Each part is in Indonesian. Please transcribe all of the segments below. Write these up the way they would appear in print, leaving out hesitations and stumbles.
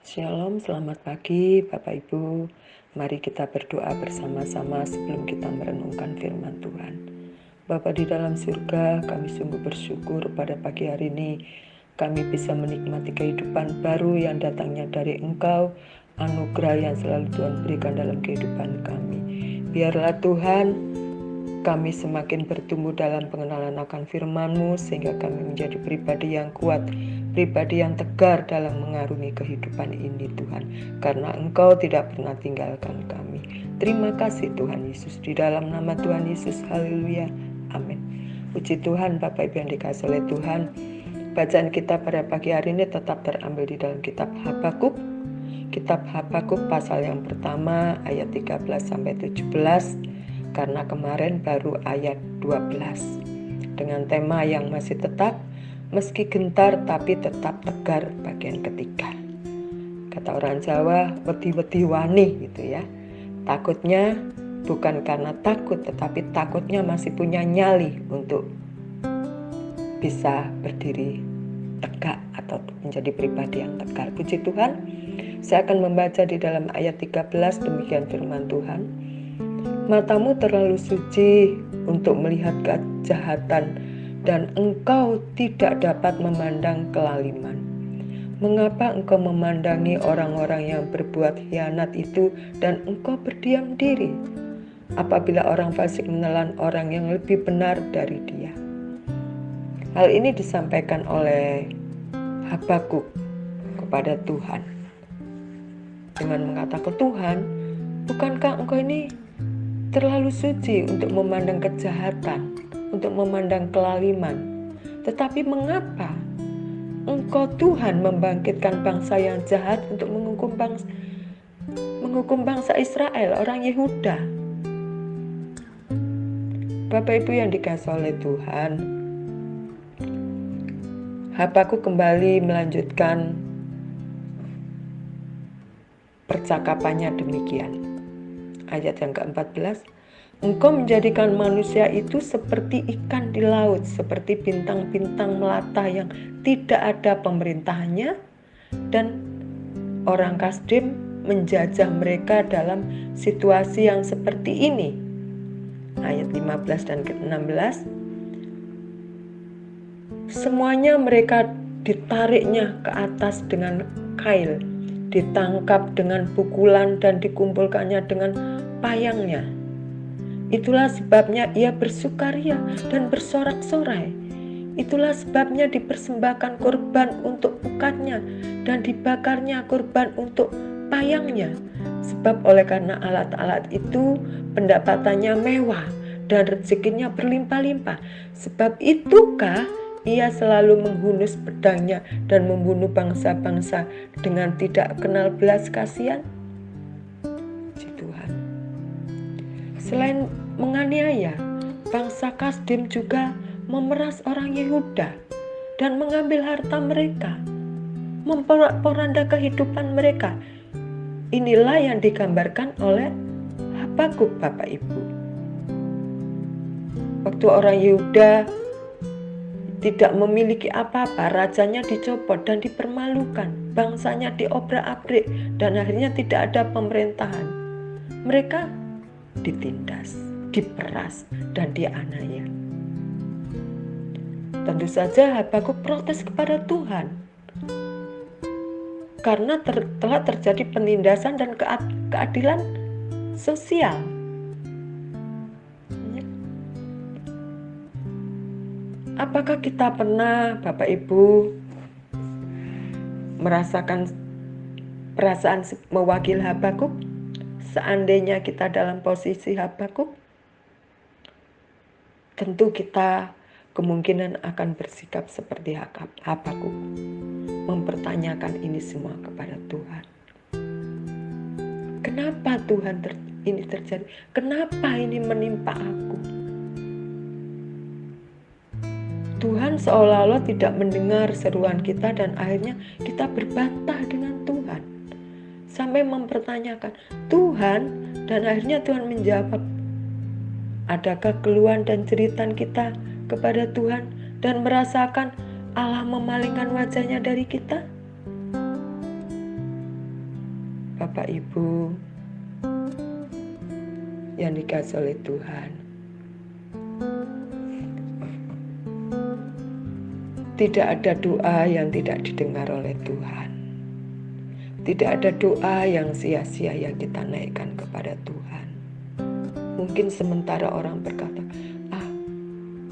Shalom, selamat pagi Bapak Ibu. Mari kita berdoa bersama-sama sebelum kita merenungkan firman Tuhan. Bapa di dalam surga, kami sungguh bersyukur pada pagi hari ini kami bisa menikmati kehidupan baru yang datangnya dari Engkau, anugerah yang selalu Tuhan berikan dalam kehidupan kami. Biarlah Tuhan kami semakin bertumbuh dalam pengenalan akan firman-Mu sehingga kami menjadi pribadi yang kuat, pribadi yang tegar dalam mengarungi kehidupan ini Tuhan. Karena Engkau tidak pernah tinggalkan kami. Terima kasih Tuhan Yesus. Di dalam nama Tuhan Yesus, haleluya, amin. Puji Tuhan Bapak Ibu yang dikasihi oleh Tuhan. Bacaan kita pada pagi hari ini tetap terambil di dalam kitab Habakuk. Kitab Habakuk pasal yang pertama ayat 13-17. Karena kemarin baru ayat 12 dengan tema yang masih tetap, meski gentar tapi tetap tegar bagian ketiga. Kata orang Jawa, wedi-wedi wani gitu ya. Takutnya bukan karena takut, tetapi takutnya masih punya nyali untuk bisa berdiri tegak atau menjadi pribadi yang tegar. Puji Tuhan, saya akan membaca di dalam ayat 13 demikian firman Tuhan. Matamu terlalu suci untuk melihat kejahatan dan engkau tidak dapat memandang kelaliman. Mengapa engkau memandangi orang-orang yang berbuat khianat itu dan engkau berdiam diri apabila orang fasik menelan orang yang lebih benar dari dia? Hal ini disampaikan oleh Habakuk kepada Tuhan dengan mengatakan, Tuhan, bukankah engkau ini terlalu suci untuk memandang kejahatan, untuk memandang kelaliman. Tetapi mengapa Engkau Tuhan membangkitkan bangsa yang jahat untuk menghukum bangsa Israel, orang Yehuda? Bapak Ibu yang dikasihi oleh Tuhan, Habakuk kembali melanjutkan percakapannya demikian. Ayat yang ke-14, engkau menjadikan manusia itu seperti ikan di laut, seperti bintang-bintang melata yang tidak ada pemerintahannya, dan orang Kasdim menjajah mereka dalam situasi yang seperti ini. Ayat 15 dan ke-16, semuanya mereka ditariknya ke atas dengan kail, ditangkap dengan pukulan dan dikumpulkannya dengan payangnya. Itulah sebabnya ia bersukaria dan bersorak-sorai. Itulah sebabnya dipersembahkan korban untuk pukatnya dan dibakarnya korban untuk payangnya. Sebab oleh karena alat-alat itu pendapatannya mewah dan rezekinya berlimpah-limpah. Sebab itukah ia selalu menghunus pedangnya dan membunuh bangsa-bangsa dengan tidak kenal belas kasihan? Puji Tuhan. Selain menganiaya, bangsa Kasdim juga memeras orang Yehuda dan mengambil harta mereka, memporak-poranda kehidupan mereka. Inilah yang digambarkan oleh Habakuk, Bapak Ibu. Waktu orang Yehuda tidak memiliki apa-apa, rajanya dicopot dan dipermalukan, bangsanya diobrak-abrik, dan akhirnya tidak ada pemerintahan. Mereka ditindas, diperas, dan dianiaya. Tentu saja Habakuk protes kepada Tuhan karena telah terjadi penindasan dan keadilan sosial. Apakah kita pernah, Bapak Ibu, merasakan perasaan mewakili Habakuk? Seandainya kita dalam posisi Habakuk, tentu kita kemungkinan akan bersikap seperti Habakuk, mempertanyakan ini semua kepada Tuhan. Kenapa Tuhan ini terjadi? Kenapa ini menimpa aku? Tuhan seolah-olah tidak mendengar seruan kita dan akhirnya kita berbantah dengan Tuhan. Sampai mempertanyakan Tuhan, dan akhirnya Tuhan menjawab, adakah keluhan dan jeritan kita kepada Tuhan dan merasakan Allah memalingkan wajahnya dari kita? Bapak Ibu yang dikasihi oleh Tuhan, tidak ada doa yang tidak didengar oleh Tuhan. Tidak ada doa yang sia-sia yang kita naikkan kepada Tuhan. Mungkin sementara orang berkata,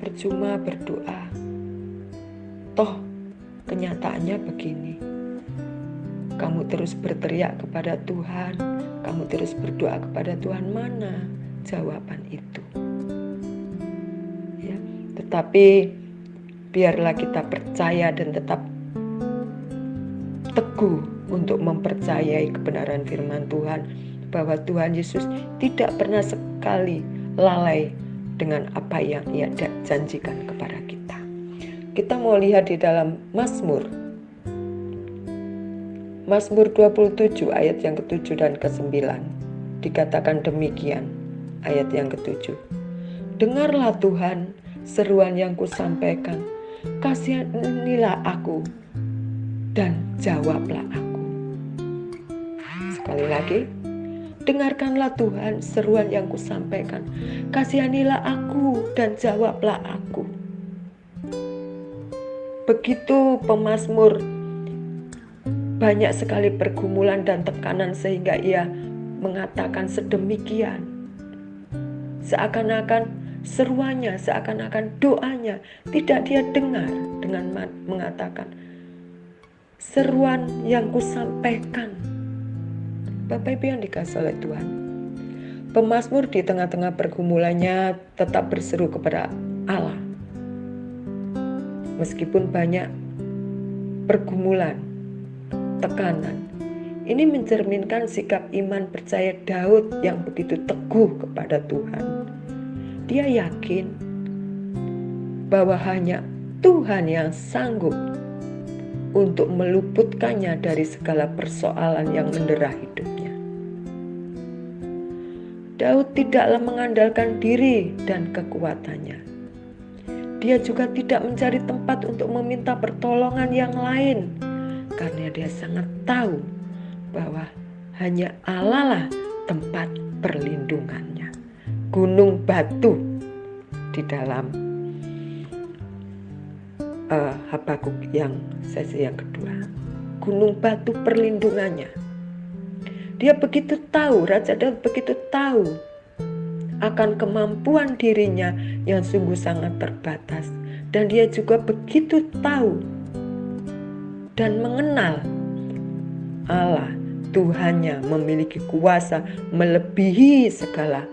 percuma berdoa. Toh kenyataannya begini. Kamu terus berteriak kepada Tuhan, kamu terus berdoa kepada Tuhan, mana jawaban itu? Ya, tetapi biarlah kita percaya dan tetap teguh untuk mempercayai kebenaran firman Tuhan, bahwa Tuhan Yesus tidak pernah sekali lalai dengan apa yang Ia janjikan kepada kita. Kita mau lihat di dalam Mazmur 27 ayat yang ke-7 dan ke-9. Dikatakan demikian, ayat yang ke-7. Dengarlah Tuhan seruan yang kusampaikan, kasihanilah aku dan jawablah aku. Sekali lagi, dengarkanlah Tuhan seruan yang kusampaikan, kasihanilah aku dan jawablah aku. Begitu pemazmur banyak sekali pergumulan dan tekanan sehingga ia mengatakan sedemikian. Seakan-akan seruannya, seakan-akan doanya tidak dia dengar, dengan mengatakan seruan yang kusampaikan. Bapak Ibu yang dikasihi oleh Tuhan, pemazmur di tengah-tengah pergumulannya tetap berseru kepada Allah. Meskipun banyak pergumulan, tekanan, ini mencerminkan sikap iman percaya Daud yang begitu teguh kepada Tuhan. Dia yakin bahwa hanya Tuhan yang sanggup untuk meluputkannya dari segala persoalan yang mendera hidupnya. Daud tidaklah mengandalkan diri dan kekuatannya. Dia juga tidak mencari tempat untuk meminta pertolongan yang lain, karena dia sangat tahu bahwa hanya Allah lah tempat perlindungannya. Gunung batu di dalam Habakuk yang sesi yang kedua. Gunung batu perlindungannya. Dia begitu tahu, Raja Daud begitu tahu akan kemampuan dirinya yang sungguh sangat terbatas. Dan dia juga begitu tahu dan mengenal Allah, Tuhannya memiliki kuasa melebihi segala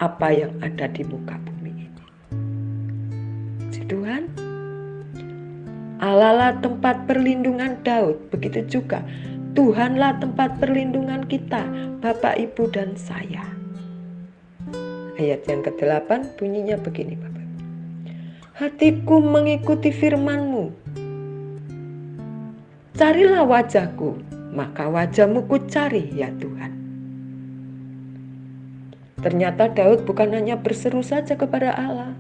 apa yang ada di muka bumi ini. Si Tuhan, Allah lah tempat perlindungan Daud, begitu juga Tuhanlah tempat perlindungan kita, Bapak, Ibu, dan saya. Ayat yang ke-8 bunyinya begini, Bapak. Hatiku mengikuti firman-Mu. Carilah wajahku, maka wajah-Mu ku cari, ya Tuhan. Ternyata Daud bukan hanya berseru saja kepada Allah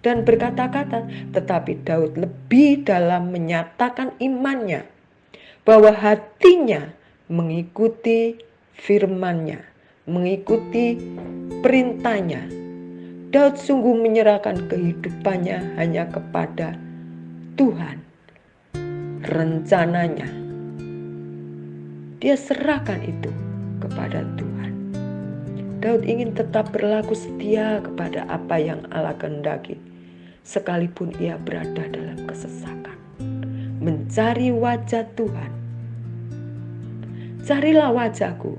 dan berkata-kata, tetapi Daud lebih dalam menyatakan imannya, bahwa hatinya mengikuti firman-Nya, mengikuti perintahnya. Daud sungguh menyerahkan kehidupannya hanya kepada Tuhan. Rencananya, dia serahkan itu kepada Tuhan. Daud ingin tetap berlaku setia kepada apa yang Allah kehendaki, sekalipun ia berada dalam kesesakan. Mencari wajah Tuhan. Carilah wajahku,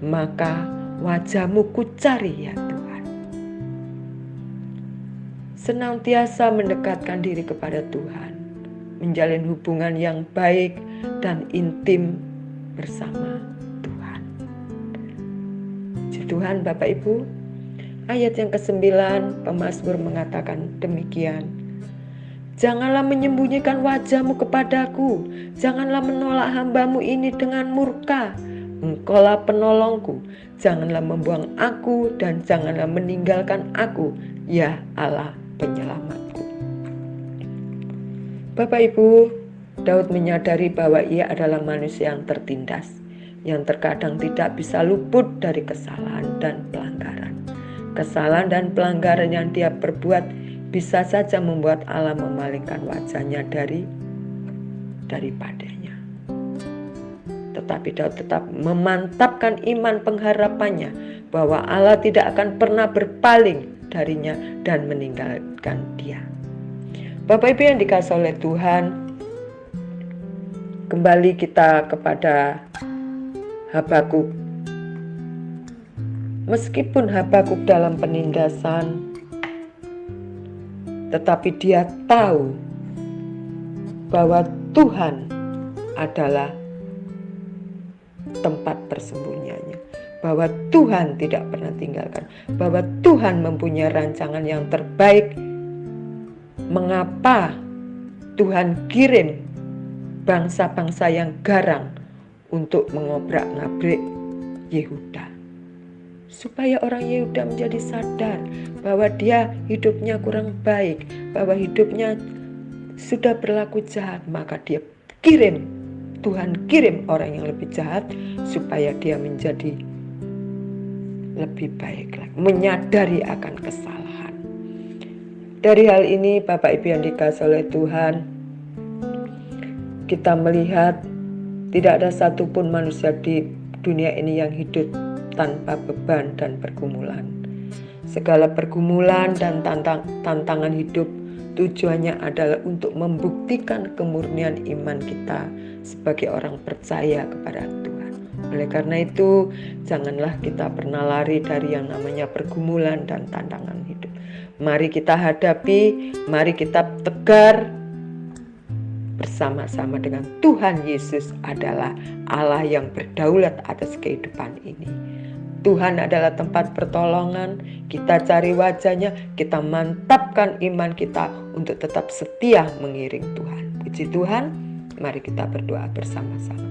maka wajah-Mu ku cari, ya Tuhan. Senantiasa mendekatkan diri kepada Tuhan, menjalin hubungan yang baik dan intim bersama Tuhan. Puji Tuhan, Bapak Ibu. Ayat yang ke-9, pemazmur mengatakan demikian. Janganlah menyembunyikan wajah-Mu kepadaku, janganlah menolak hamba-Mu ini dengan murka. Engkaulah penolongku, janganlah membuang aku dan janganlah meninggalkan aku, ya Allah penyelamatku. Bapak Ibu, Daud menyadari bahwa ia adalah manusia yang tertindas, yang terkadang tidak bisa luput dari kesalahan dan pelanggaran. Kesalahan dan pelanggaran yang dia perbuat bisa saja membuat Allah memalingkan wajahnya daripadanya. Tetapi Daud tetap memantapkan iman pengharapannya bahwa Allah tidak akan pernah berpaling darinya dan meninggalkan dia. Bapak Ibu yang dikasihi oleh Tuhan, kembali kita kepada Habakuk. Meskipun Habakuk dalam penindasan, tetapi dia tahu bahwa Tuhan adalah tempat persembunyiannya, bahwa Tuhan tidak pernah tinggalkan, bahwa Tuhan mempunyai rancangan yang terbaik. Mengapa Tuhan kirim bangsa-bangsa yang garang untuk mengobrak-ngabrik Yehuda? Supaya orang Yehuda menjadi sadar bahwa dia hidupnya kurang baik, bahwa hidupnya sudah berlaku jahat, maka Tuhan kirim orang yang lebih jahat supaya dia menjadi lebih baik lagi, menyadari akan kesalahan. Dari hal ini Bapak Ibu yang dikasihi oleh Tuhan, kita melihat tidak ada satupun manusia di dunia ini yang hidup tanpa beban dan pergumulan. Segala pergumulan dan tantangan hidup tujuannya adalah untuk membuktikan kemurnian iman kita sebagai orang percaya kepada Tuhan. Oleh karena itu, janganlah kita pernah lari dari yang namanya pergumulan dan tantangan hidup. Mari kita hadapi, mari kita tegar bersama-sama dengan Tuhan Yesus adalah Allah yang berdaulat atas kehidupan ini. Tuhan adalah tempat pertolongan, kita cari wajahnya, kita mantapkan iman kita untuk tetap setia mengiring Tuhan. Puji Tuhan, mari kita berdoa bersama-sama.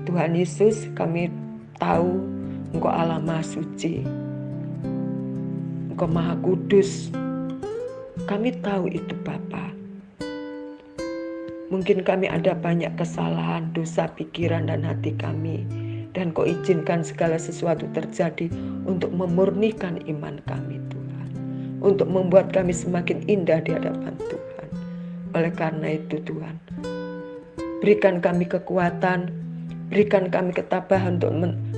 Tuhan Yesus, kami tahu Engkau Allah Maha Suci, Engkau Maha Kudus. Kami tahu itu Bapa. Mungkin kami ada banyak kesalahan, dosa pikiran dan hati kami. Dan Kau izinkan segala sesuatu terjadi untuk memurnikan iman kami Tuhan. Untuk membuat kami semakin indah di hadapan Tuhan. Oleh karena itu Tuhan, berikan kami kekuatan, berikan kami ketabahan untuk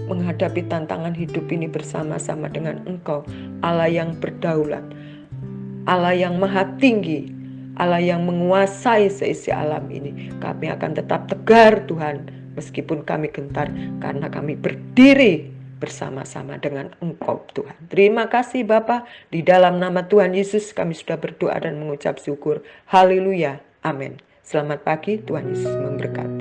menghadapi tantangan hidup ini bersama-sama dengan Engkau. Allah yang berdaulat, Allah yang maha tinggi, Allah yang menguasai seisi alam ini. Kami akan tetap tegar Tuhan, meskipun kami gentar, karena kami berdiri bersama-sama dengan Engkau Tuhan. Terima kasih Bapa, di dalam nama Tuhan Yesus kami sudah berdoa dan mengucap syukur. Haleluya, amin. Selamat pagi, Tuhan Yesus memberkati.